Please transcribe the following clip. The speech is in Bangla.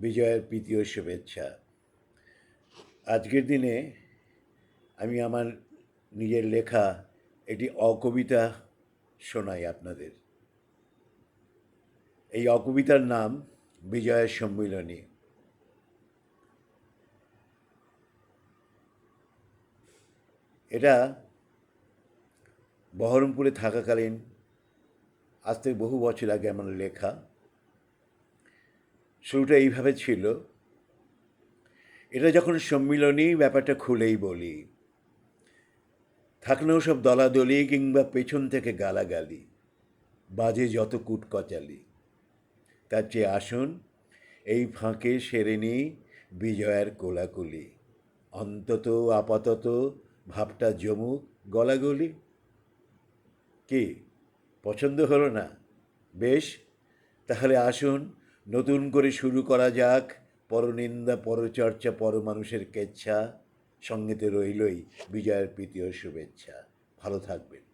বিজয়ের প্রীতি ও শুভেচ্ছা। আজকের দিনে আমি আমার নিজের লেখা একটি অকবিতা শোনাই আপনাদের। এই অকবিতার নাম বিজয়ের সম্মিলনী। এটা বহরমপুরে থাকাকালীন আজ থেকে বহু বছর আগে আমার লেখা। শুরুটা এইভাবে ছিল, এটা যখন সম্মিলনী ব্যাপারটা খুলেই বলি, থাকলেও সব দলাদলি কিংবা পেছন থেকে গালাগালি, বাজে যত কুটকচালি, তার চেয়ে আসুন এই ফাঁকে সেরে নিই বিজয়ের কোলাকুলি, অন্তত আপাতত ভাবটা জমুক গলাগলি। কি পছন্দ হলো না? বেশ, তাহলে আসুন নতুন করে শুরু করা যাক পরনিন্দা পরচর্চা পরমানুষের কেচ্ছা। সঙ্গেতে রইলই বিজয়ের প্রীতি ও শুভেচ্ছা। ভালো থাকবেন।